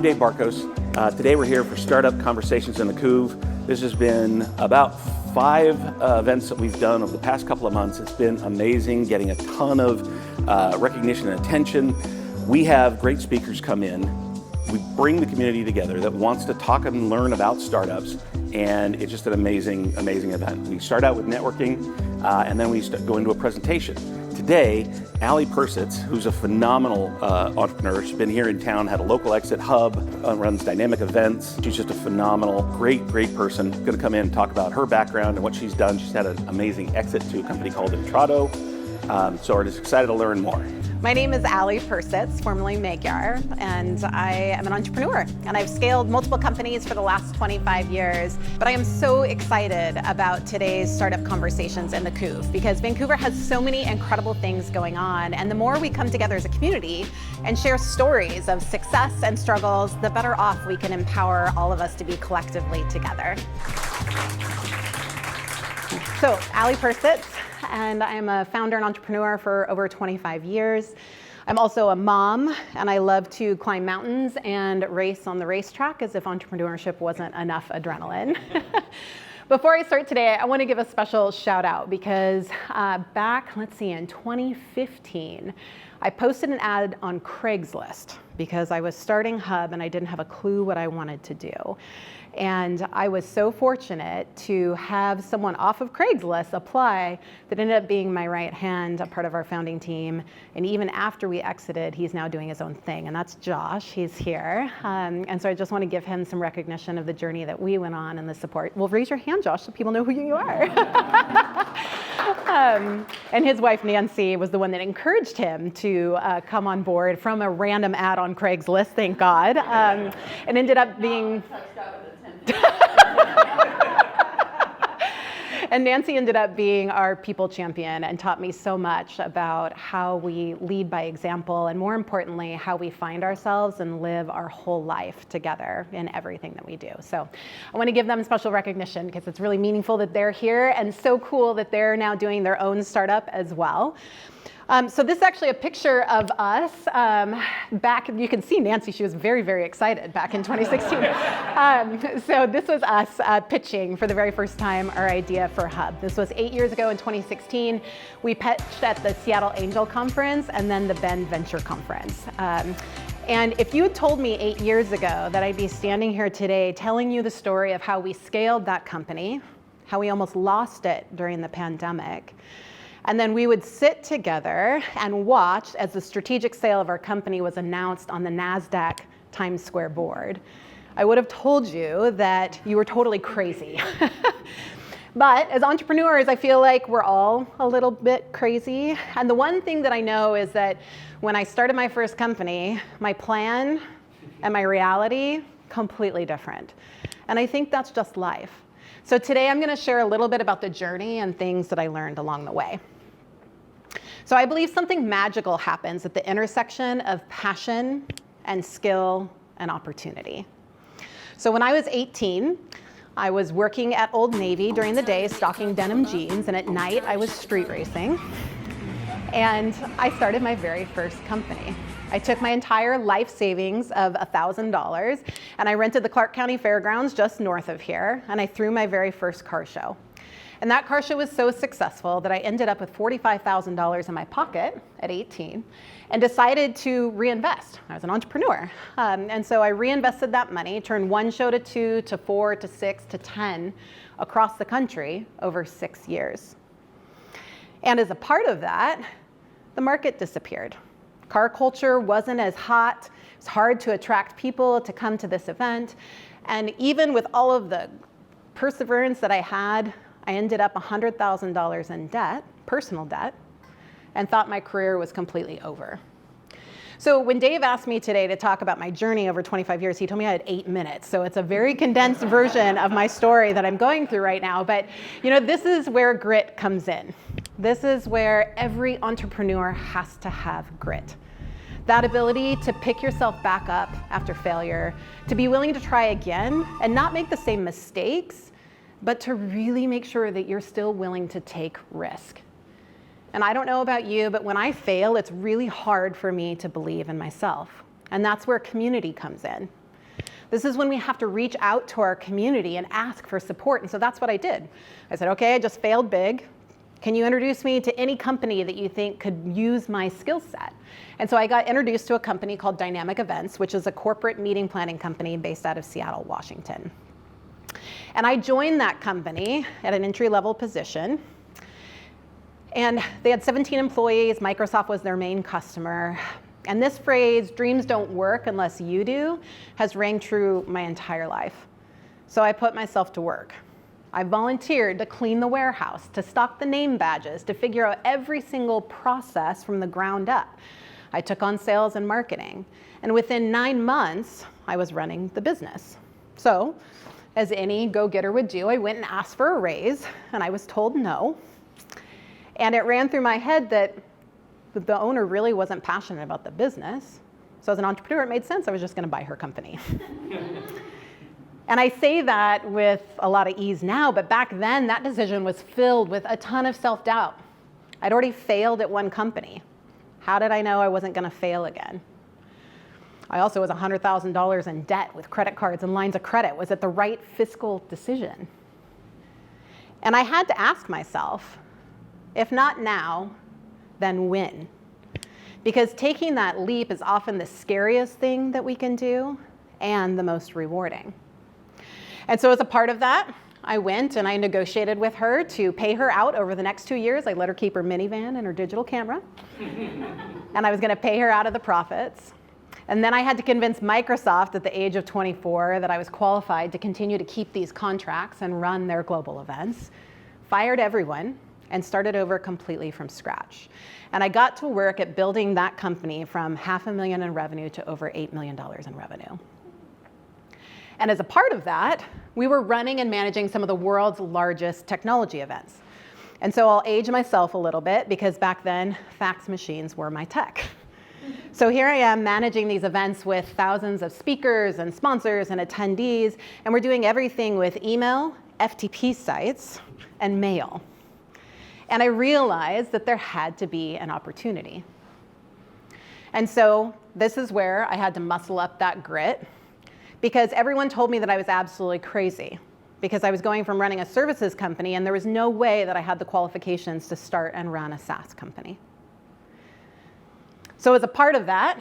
Dave Barkos. Today we're here for Startup Conversations in the Couve. This has been about 5 events that we've done over the past couple of months. It's been amazing, getting a ton of recognition and attention. We have great speakers come in. We bring the community together that wants to talk and learn about startups, and it's just an amazing event. We start out with networking, and then we go into a presentation. Today, Allie Persitz, who's a phenomenal entrepreneur. She's been here in town, had a local exit, Hubb, runs dynamic events. She's just a phenomenal, great person. Going to come in and talk about her background and what she's done. She's had an amazing exit to a company called Intrado. So we're just excited to learn more. My name is Allie Persitz, formerly Magyar, and I am an entrepreneur. And I've scaled multiple companies for the last 25 years. But I am so excited about today's Startup Conversations in the Couve, because Vancouver has so many incredible things going on. And the more we come together as a community and share stories of success and struggles, the better off we can empower all of us to be collectively together. So, Allie Persitz, and I'm a founder and entrepreneur for over 25 years. I'm also a mom, and I love to climb mountains and race on the racetrack as if entrepreneurship wasn't enough adrenaline. Before I start today, I want to give a special shout out because back, in 2015, I posted an ad on Craigslist because I was starting Hubb and I didn't have a clue what I wanted to do. And I was so fortunate to have someone off of Craigslist apply that ended up being my right hand, a part of our founding team. And even after we exited, he's now doing his own thing. And that's Josh, he's here. And so I just want to give him some recognition of the journey that we went on and the support. Well, raise your hand, Josh, so people know who you are. And his wife, Nancy, was the one that encouraged him to come on board from a random ad on Craigslist, thank God. And ended up being... And Nancy ended up being our people champion and taught me so much about how we lead by example, and more importantly, how we find ourselves and live our whole life together in everything that we do. So I want to give them special recognition because it's really meaningful that they're here, and so cool that they're now doing their own startup as well. So this is actually a picture of us back. You can see Nancy, she was very excited back in 2016. So this was us pitching for the very first time our idea for Hubb. This was 8 years ago in 2016. We pitched at the Seattle Angel Conference and then the Bend Venture Conference. And if you had told me 8 years ago that I'd be standing here today telling you the story of how we scaled that company, how we almost lost it during the pandemic, and then we would sit together and watch as the strategic sale of our company was announced on the NASDAQ Times Square board, I would have told you that you were totally crazy. But as entrepreneurs, I feel like we're all a little bit crazy. And the one thing that I know is that when I started my first company, my plan and my reality, completely different. And I think that's just life. So today I'm going to share a little bit about the journey and things that I learned along the way. So I believe something magical happens at the intersection of passion and skill and opportunity. So when I was 18, I was working at Old Navy during the day, stocking denim jeans, and at night I was street racing. And I started my very first company. I took my entire life savings of $1,000 and I rented the Clark County Fairgrounds just north of here, and I threw my very first car show. And that car show was so successful that I ended up with $45,000 in my pocket at 18 and decided to reinvest. I was an entrepreneur. And so I reinvested that money, turned 1 show to 2 to 4 to 6 to 10 across the country over 6 years. And as a part of that, the market disappeared. Car culture wasn't as hot. It was hard to attract people to come to this event. And even with all of the perseverance that I had, I ended up $100,000 in debt, personal debt, and thought my career was completely over. So when Dave asked me today to talk about my journey over 25 years, he told me I had 8 minutes. So it's a very condensed version of my story that I'm going through right now. But this is where grit comes in. This is where every entrepreneur has to have grit. That ability to pick yourself back up after failure, to be willing to try again and not make the same mistakes, but to really make sure that you're still willing to take risk. And I don't know about you, but when I fail, it's really hard for me to believe in myself. And that's where community comes in. This is when we have to reach out to our community and ask for support. And so that's what I did. I said, okay, I just failed big. Can you introduce me to any company that you think could use my skill set? And so I got introduced to a company called Dynamic Events, which is a corporate meeting planning company based out of Seattle, Washington. And I joined that company at an entry-level position. And they had 17 employees. Microsoft was their main customer. And this phrase, dreams don't work unless you do, has rang true my entire life. So I put myself to work. I volunteered to clean the warehouse, to stock the name badges, to figure out every single process from the ground up. I took on sales and marketing. And within 9 months, I was running the business. So, as any go-getter would do, I went and asked for a raise, and I was told no. And it ran through my head that the owner really wasn't passionate about the business. So as an entrepreneur, it made sense I was just going to buy her company. And I say that with a lot of ease now, but back then that decision was filled with a ton of self-doubt. I'd already failed at one company. How did I know I wasn't going to fail again? I also was $100,000 in debt with credit cards and lines of credit. Was it the right fiscal decision? And I had to ask myself, if not now, then when? Because taking that leap is often the scariest thing that we can do and the most rewarding. And so as a part of that, I went and I negotiated with her to pay her out over the next 2 years. I let her keep her minivan and her digital camera. And I was going to pay her out of the profits. And then I had to convince Microsoft at the age of 24 that I was qualified to continue to keep these contracts and run their global events. Fired everyone and started over completely from scratch. And I got to work at building that company from $500,000 in revenue to over $8 million in revenue. And as a part of that, we were running and managing some of the world's largest technology events. And so I'll age myself a little bit because back then, fax machines were my tech. So here I am managing these events with thousands of speakers and sponsors and attendees, and we're doing everything with email, FTP sites, and mail. And I realized that there had to be an opportunity. And so this is where I had to muscle up that grit, because everyone told me that I was absolutely crazy, because I was going from running a services company and there was no way that I had the qualifications to start and run a SaaS company. So as a part of that,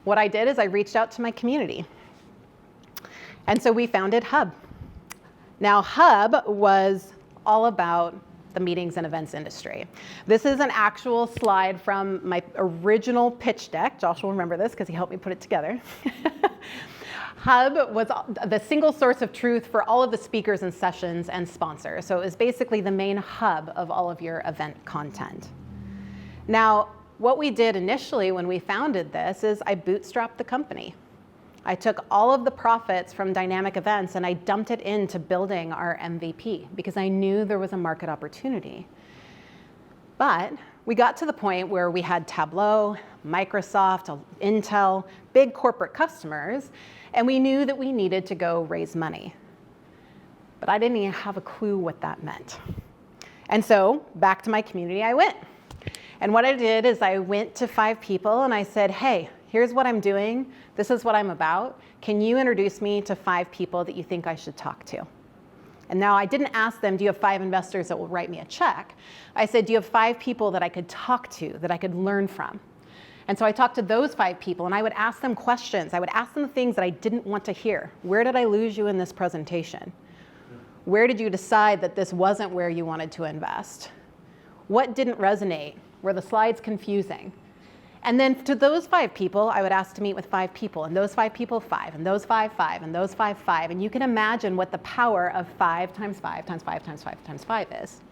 what I did is I reached out to my community. And so we founded Hubb. Now Hubb was all about the meetings and events industry. This is an actual slide from my original pitch deck. Josh will remember this because he helped me put it together. Hubb was the single source of truth for all of the speakers and sessions and sponsors. So it was basically the main hub of all of your event content. Now, what we did initially when we founded this is I bootstrapped the company. I took all of the profits from Dynamic Events and I dumped it into building our MVP because I knew there was a market opportunity. But we got to the point where we had Tableau, Microsoft, Intel, big corporate customers, and we knew that we needed to go raise money. But I didn't even have a clue what that meant. And so back to my community I went. And what I did is I went to 5 people and I said, hey, here's what I'm doing. This is what I'm about. Can you introduce me to 5 people that you think I should talk to? And now I didn't ask them, do you have 5 investors that will write me a check? I said, do you have 5 people that I could talk to, that I could learn from? And so I talked to those 5 people and I would ask them questions. I would ask them the things that I didn't want to hear. Where did I lose you in this presentation? Where did you decide that this wasn't where you wanted to invest? What didn't resonate? Were the slides confusing? And then to those 5 people, I would ask to meet with 5 people, and those 5 people, 5, and those 5, 5, and those 5, 5. And you can imagine what the power of 5 times 5 times 5 times 5 times 5 is.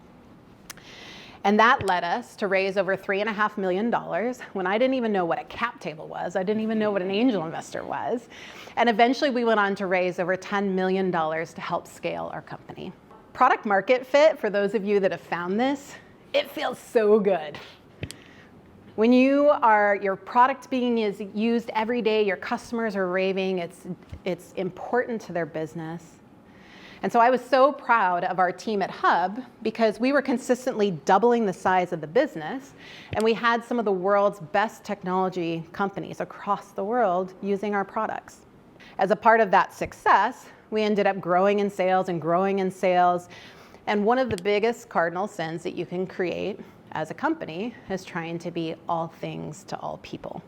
And that led us to raise over $3.5 million when I didn't even know what a cap table was. I didn't even know what an angel investor was. And eventually we went on to raise over $10 million to help scale our company. Product market fit, for those of you that have found this, it feels so good. When your product being used every day, your customers are raving, it's important to their business. And so I was so proud of our team at Hubb because we were consistently doubling the size of the business, and we had some of the world's best technology companies across the world using our products. As a part of that success, we ended up growing in sales and growing in sales. And one of the biggest cardinal sins that you can create as a company is trying to be all things to all people.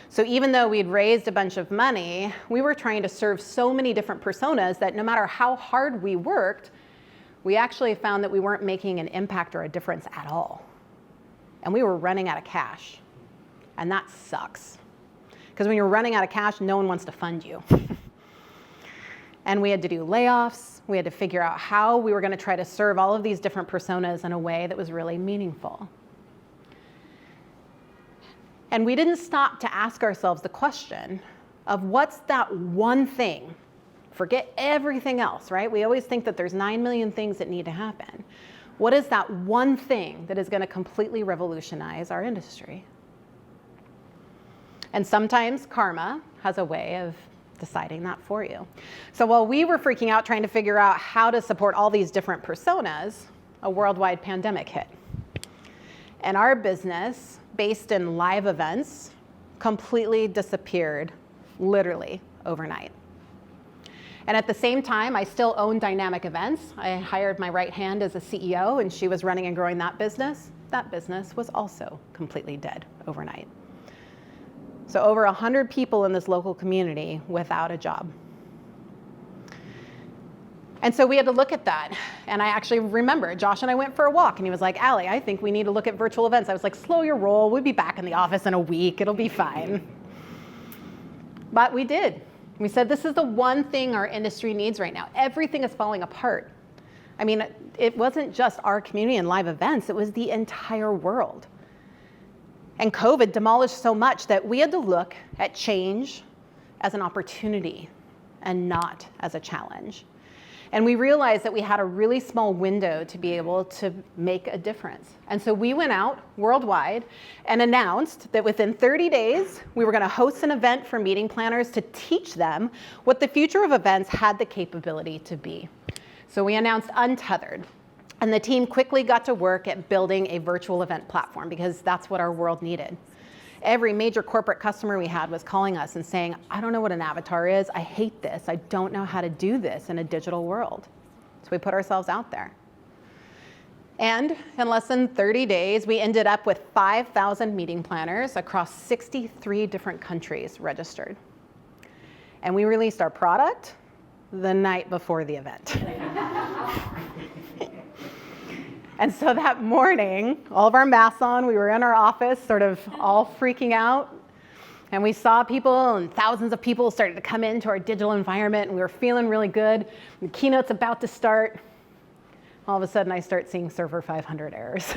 So even though we'd raised a bunch of money, we were trying to serve so many different personas that no matter how hard we worked, we actually found that we weren't making an impact or a difference at all. And we were running out of cash. And that sucks. Because when you're running out of cash, no one wants to fund you. And we had to do layoffs. We had to figure out how we were going to try to serve all of these different personas in a way that was really meaningful. And we didn't stop to ask ourselves the question of what's that one thing? Forget everything else, right? We always think that there's 9 million things that need to happen. What is that one thing that is going to completely revolutionize our industry? And sometimes karma has a way of deciding that for you. So while we were freaking out trying to figure out how to support all these different personas, a worldwide pandemic hit. And our business, based in live events, completely disappeared, literally overnight. And at the same time, I still own Dynamic Events. I hired my right hand as a CEO, and she was running and growing that business. That business was also completely dead overnight. So over 100 people in this local community without a job. And so we had to look at that. And I actually remember Josh and I went for a walk, and he was like, Allie, I think we need to look at virtual events. I was like, slow your roll. We'll be back in the office in a week. It'll be fine. But we did. We said, this is the one thing our industry needs right now. Everything is falling apart. I mean, it wasn't just our community and live events. It was the entire world. And COVID demolished so much that we had to look at change as an opportunity and not as a challenge. And we realized that we had a really small window to be able to make a difference. And so we went out worldwide and announced that within 30 days, we were going to host an event for meeting planners to teach them what the future of events had the capability to be. So we announced Untethered. And the team quickly got to work at building a virtual event platform because that's what our world needed. Every major corporate customer we had was calling us and saying, I don't know what an avatar is. I hate this. I don't know how to do this in a digital world. So we put ourselves out there. And in less than 30 days, we ended up with 5,000 meeting planners across 63 different countries registered. And we released our product the night before the event. And so that morning, all of our masks on, we were in our office, sort of all freaking out. And we saw people, and thousands of people started to come into our digital environment, and we were feeling really good. The keynote's about to start. All of a sudden, I start seeing server 500 errors.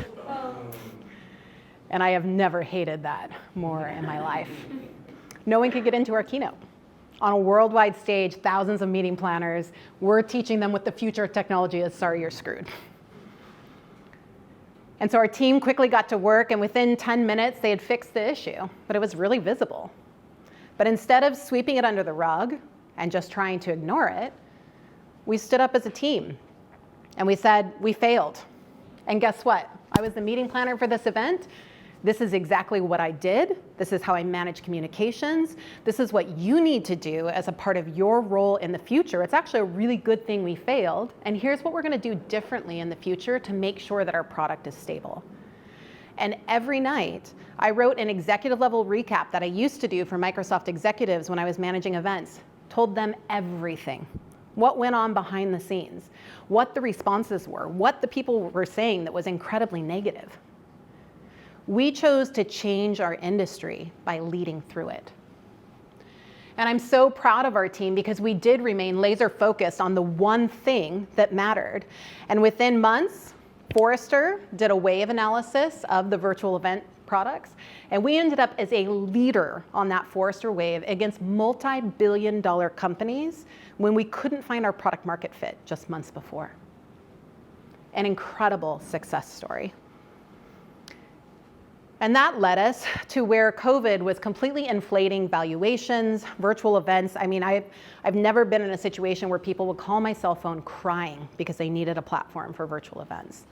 And I have never hated that more in my life. No one could get into our keynote. On a worldwide stage, thousands of meeting planners, we're teaching them what the future of technology is. Sorry, you're screwed. And so our team quickly got to work, and within 10 minutes, they had fixed the issue, but it was really visible. But instead of sweeping it under the rug and just trying to ignore it, we stood up as a team, and we said, we failed. And guess what? I was the meeting planner for this event. This is exactly what I did. This is how I manage communications. This is what you need to do as a part of your role in the future. It's actually a really good thing we failed. And here's what we're going to do differently in the future to make sure that our product is stable. And every night, I wrote an executive level recap that I used to do for Microsoft executives when I was managing events, told them everything. What went on behind the scenes, what the responses were, what the people were saying that was incredibly negative. We chose to change our industry by leading through it. And I'm so proud of our team because we did remain laser focused on the one thing that mattered. And within months, Forrester did a wave analysis of the virtual event products. And we ended up as a leader on that Forrester wave against multi-billion-dollar companies when we couldn't find our product market fit just months before. An incredible success story. And that led us to where COVID was completely inflating valuations, virtual events. I mean, I've never been in a situation where people would call my cell phone crying because they needed a platform for virtual events.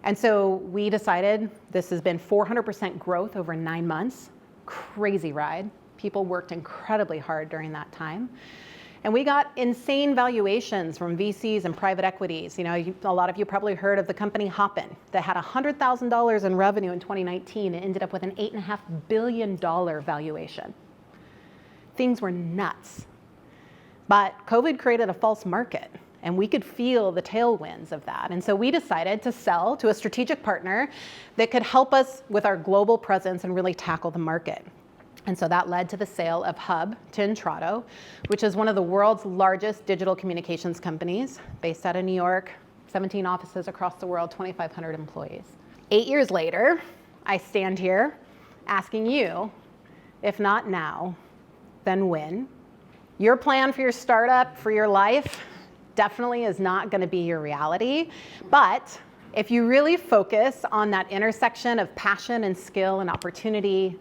And so we decided, this has been 400% growth over 9 months, crazy ride. People worked incredibly hard during that time. And we got insane valuations from VCs and private equities. You know, a lot of you probably heard of the company Hubb that had $100,000 in revenue in 2019 and ended up with an $8.5 billion valuation. Things were nuts. But COVID created a false market, and we could feel the tailwinds of that. And so we decided to sell to a strategic partner that could help us with our global presence and really tackle the market. And so that led to the sale of Hubb to Intrado, which is one of the world's largest digital communications companies, based out of New York, 17 offices across the world, 2,500 employees. 8 years later, I stand here asking you, if not now, then when? Your plan for your startup, for your life, definitely is not going to be your reality. But if you really focus on that intersection of passion and skill and opportunity,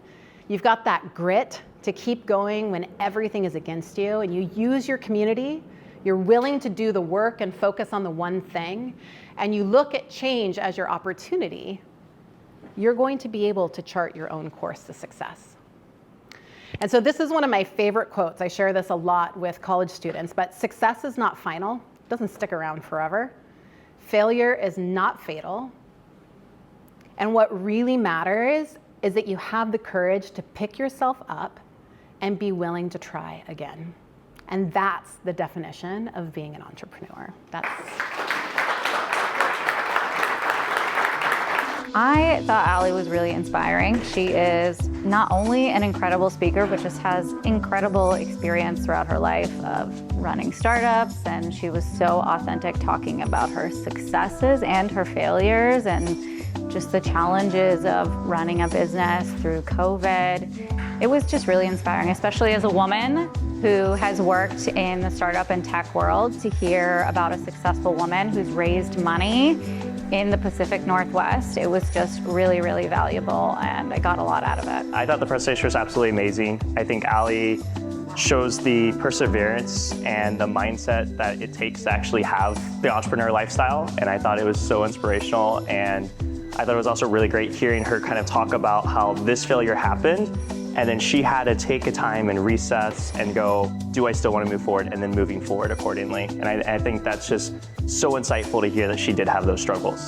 you've got that grit to keep going when everything is against you, and you use your community, you're willing to do the work and focus on the one thing, and you look at change as your opportunity, you're going to be able to chart your own course to success. And so this is one of my favorite quotes. I share this a lot with college students, but success is not final. It doesn't stick around forever. Failure is not fatal. And what really matters is that you have the courage to pick yourself up and be willing to try again. And that's the definition of being an entrepreneur. I thought Allie was really inspiring. She is not only an incredible speaker, but just has incredible experience throughout her life of running startups, and she was so authentic talking about her successes and her failures and just the challenges of running a business through COVID. It was just really inspiring, especially as a woman who has worked in the startup and tech world, to hear about a successful woman who's raised money in the Pacific Northwest. It was just really, really valuable, and I got a lot out of it. I thought the presentation was absolutely amazing. I think Allie shows the perseverance and the mindset that it takes to actually have the entrepreneur lifestyle, and I thought it was so inspirational. And I thought it was also really great hearing her kind of talk about how this failure happened, and then she had to take a time and recess and go, do I still want to move forward? And then moving forward accordingly. And I think that's just so insightful to hear that she did have those struggles.